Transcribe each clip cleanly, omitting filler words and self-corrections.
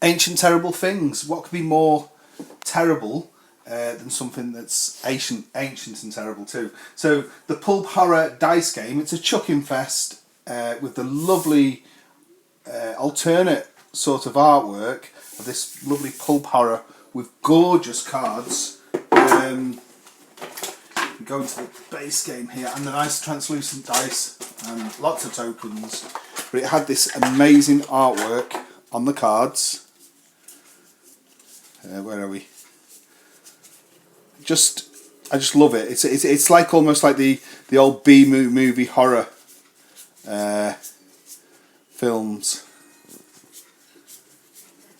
Ancient Terrible Things. What could be more terrible than something that's ancient and terrible too? So the Pulp Horror dice game, it's a chucking fest with the lovely alternate sort of artwork of this lovely Pulp Horror with gorgeous cards. Go into the base game here, and the nice translucent dice and lots of tokens. But it had this amazing artwork on the cards. Where are we? I just love it. It's like almost like the old B movie horror films.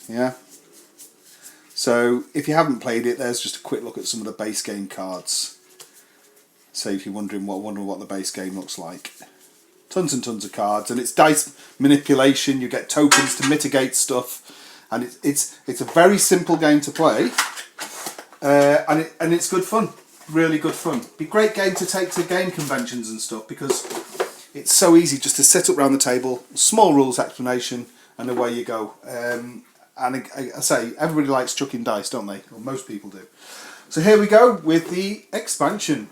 Yeah. So if you haven't played it, there's just a quick look at some of the base game cards. So if you're wondering what the base game looks like, tons and tons of cards, and it's dice manipulation. You get tokens to mitigate stuff, and it's a very simple game to play, and it's good fun, really good fun. Be a great game to take to game conventions and stuff because it's so easy just to set up round the table, small rules explanation, and away you go. And I say everybody likes chucking dice, don't they? Or most people do. So here we go with the expansion.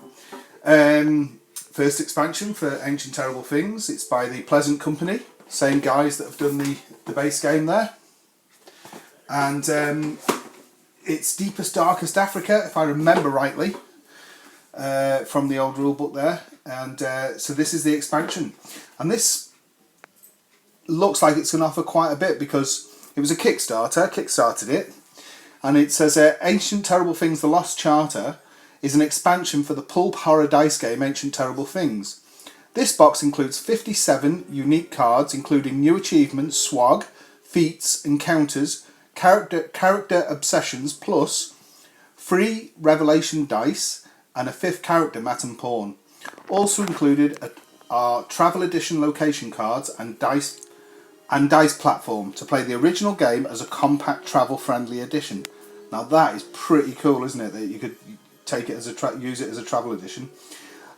First expansion for Ancient Terrible Things. It's by the Pleasant Company, same guys that have done the base game there. And it's Deepest Darkest Africa, if I remember rightly, from the old rule book there. And so this is the expansion. And this looks like it's going to offer quite a bit because it was a kickstarted it. And it says Ancient Terrible Things, The Lost Charter is an expansion for the Pulp Horror dice game Ancient Terrible Things. This box includes 57 unique cards, including new achievements, swag, feats, encounters, character obsessions, plus free revelation dice and a 5th character, Matt and Pawn. Also included are travel edition location cards and dice platform to play the original game as a compact travel friendly edition. Now that is pretty cool, isn't it? That you could take it as use it as a travel edition.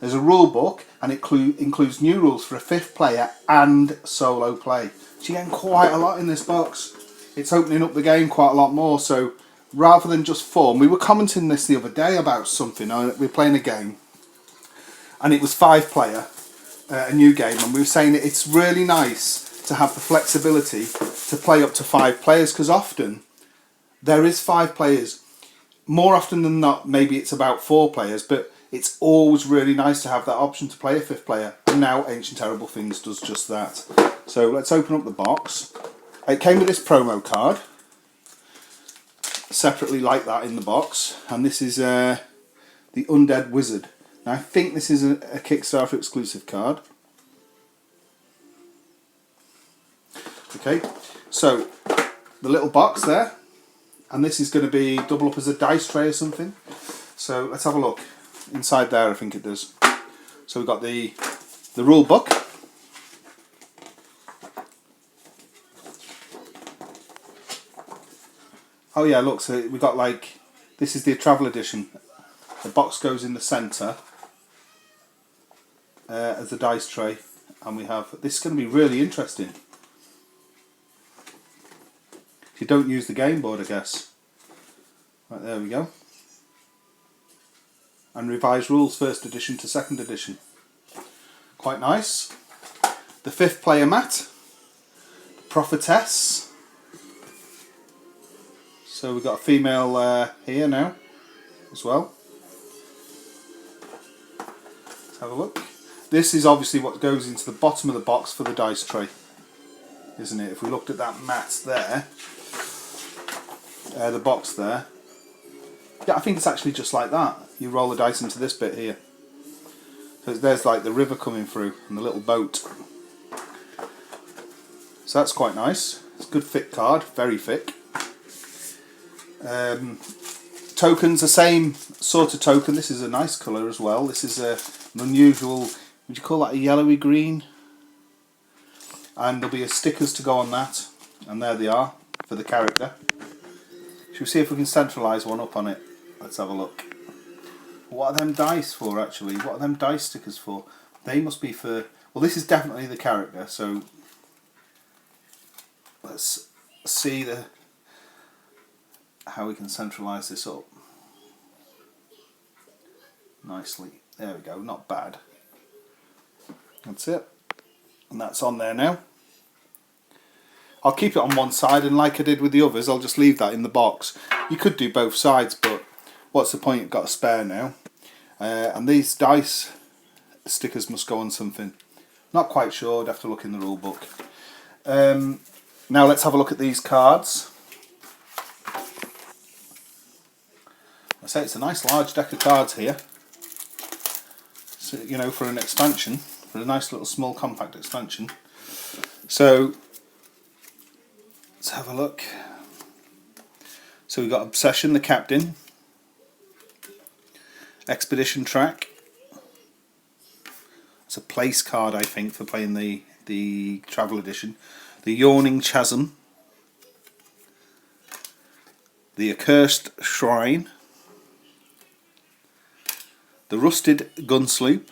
There's a rule book, and it includes new rules for a 5th player and solo play. So you're getting quite a lot in this box. It's opening up the game quite a lot more. So rather than just fun, we were commenting this the other day about something. We were playing a game, and it was 5 player, a new game, and we were saying it's really nice to have the flexibility to play up to 5 players because often there is 5 players. More often than not, maybe it's about 4 players, but it's always really nice to have that option to play a 5th player. And now Ancient Terrible Things does just that. So let's open up the box. It came with this promo card, separately like that in the box. And this is the Undead Wizard. Now I think this is a Kickstarter exclusive card. Okay, so the little box there. And this is going to be double up as a dice tray or something. So let's have a look. Inside there I think it does. So we've got the rule book. Oh yeah, look, so we've got like, this is the travel edition. The box goes in the centre as the dice tray. And we have, this is going to be really interesting. You don't use the game board, I guess. Right, there we go. And revised rules, 1st edition to 2nd edition. Quite nice. The 5th player mat. The Prophetess. So we've got a female here now as well. Let's have a look. This is obviously what goes into the bottom of the box for the dice tray, isn't it? If we looked at that mat there, the box there, yeah, I think it's actually just like that. You roll the dice into this bit here. So there's like the river coming through and the little boat. So that's quite nice. It's a good thick card, very thick. Tokens, the same sort of token. This is a nice colour as well. This is an unusual, would you call that a yellowy green? And there'll be stickers to go on that. And there they are for the character. Should we see if we can centralise one up on it? Let's have a look. What are them dice for actually? What are them dice stickers for? They must be for, well, this is definitely the character, so let's see how we can centralise this up nicely. There we go, not bad. That's it. And that's on there now. I'll keep it on one side, and like I did with the others, I'll just leave that in the box. You could do both sides, but what's the point? You've got a spare now. And these dice stickers must go on something. Not quite sure, I'd have to look in the rule book. Now let's have a look at these cards. I say it's a nice large deck of cards here. So, you know, for an expansion, for a nice little small compact expansion. So let's have a look. So we've got Obsession, the Captain, Expedition Track. It's a place card, I think, for playing the travel edition. The Yawning Chasm, the Accursed Shrine, the Rusted Gunsloop,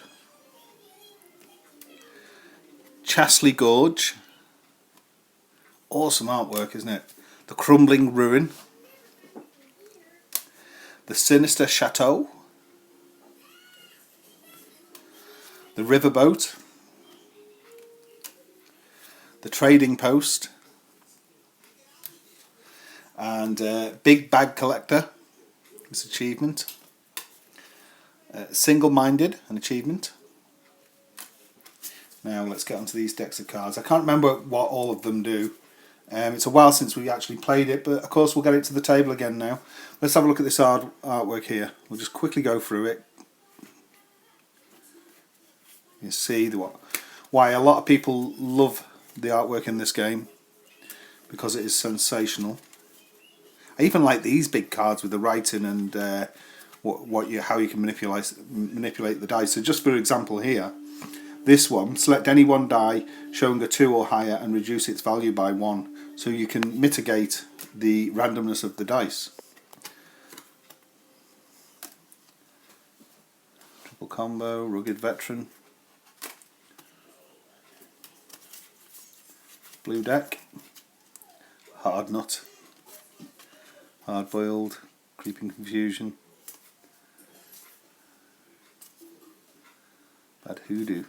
Chasley Gorge. Awesome artwork, isn't it? The Crumbling Ruin, the Sinister Chateau, the Riverboat, the Trading Post, and Big Bag Collector, this achievement. Single-Minded, an achievement. Now let's get onto these decks of cards. I can't remember what all of them do. It's a while since we actually played it, but of course we'll get it to the table again now. Let's have a look at this artwork here. We'll just quickly go through it. You see why a lot of people love the artwork in this game, because it is sensational. I even like these big cards with the writing and how you can manipulate the dice. So just for example here, this one, select any one die showing a 2 or higher and reduce its value by 1, so you can mitigate the randomness of the dice. Triple Combo, Rugged Veteran, Blue Deck, Hard Nut, Hard Boiled, Creeping Confusion, Bad Hoodoo,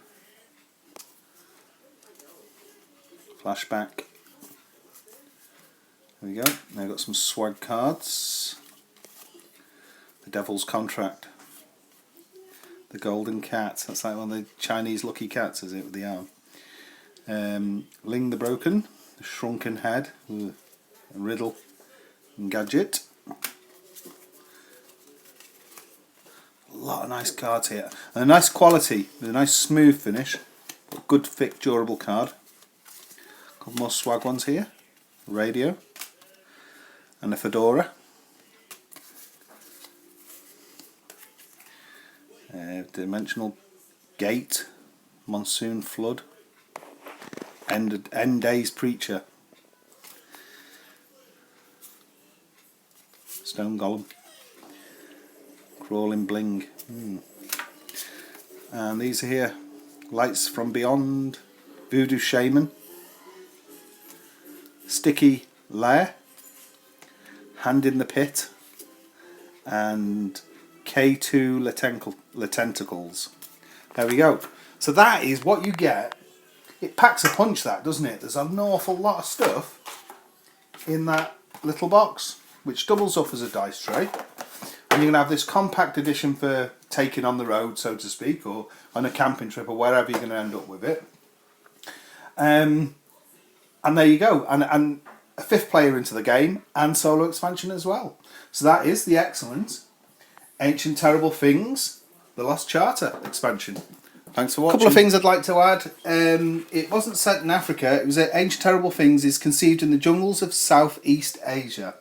Flashback. There we go. Now I've got some swag cards. The Devil's Contract, the Golden Cat. That's like one of the Chinese lucky cats, is it, with the arm? Ling the Broken, the Shrunken Head, Riddle, and Gadget. A lot of nice cards here, and a nice quality, with a nice smooth finish, but good thick durable card. A couple more swag ones here, Radio, and a Fedora. Dimensional Gate, Monsoon Flood, End Days Preacher, Stone Golem, Crawling Bling. And these are here, Lights from Beyond, Voodoo Shaman, Sticky Lair, Hand in the Pit, and K2 Letentacles. There we go. So that is what you get. It packs a punch, that, doesn't it? There's an awful lot of stuff in that little box, which doubles up as a dice tray. And you're going to have this compact edition for taking on the road, so to speak, or on a camping trip, or wherever you're going to end up with it. And there you go. And a 5th player into the game, and solo expansion as well. So that is the excellent Ancient Terrible Things, The Lost Charter expansion. Thanks for watching. A couple of things I'd like to add. It wasn't set in Africa. It was Ancient Terrible Things is conceived in the jungles of Southeast Asia.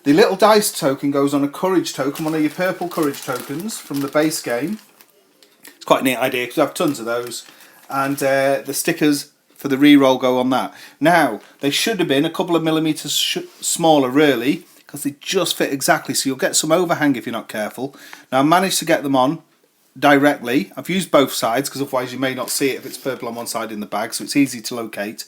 The little dice token goes on a courage token, one of your purple courage tokens from the base game. It's quite a neat idea because I have tons of those. And the stickers for the reroll go on that. Now, they should have been a couple of millimetres smaller, really, because they just fit exactly. So you'll get some overhang if you're not careful. Now, I managed to get them on directly. I've used both sides because otherwise you may not see it if it's purple on one side in the bag, so it's easy to locate.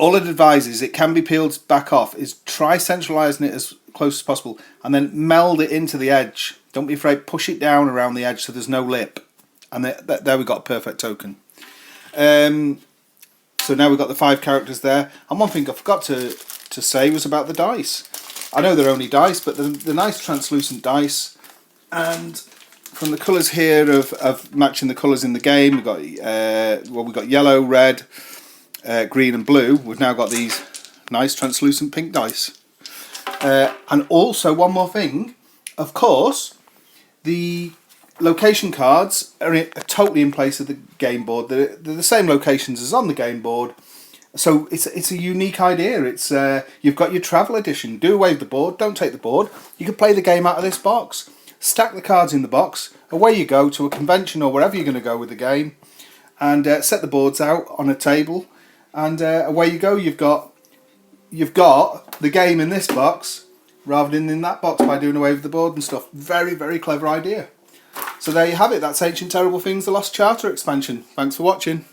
all it advises, it can be peeled back off, is try centralising it as close as possible and then meld it into the edge. Don't be afraid, push it down around the edge so there's no lip. And there we got a perfect token. So now we've got the 5 characters there. And one thing I forgot to say was about the dice. I know they're only dice, but they're nice translucent dice. And from the colours here of matching the colours in the game, we've got we've got yellow, red, green and blue. We've now got these nice translucent pink dice. And also one more thing, of course, the location cards are totally in place of the game board. They're the same locations as on the game board, so it's a unique idea. It's you've got your travel edition. Do away with the board. Don't take the board. You can play the game out of this box. Stack the cards in the box. Away you go to a convention or wherever you're going to go with the game, and set the boards out on a table, and away you go. You've got the game in this box rather than in that box by doing away with the board and stuff. Very, very clever idea. So there you have it. That's Ancient Terrible Things, the Lost Charter expansion. Thanks for watching.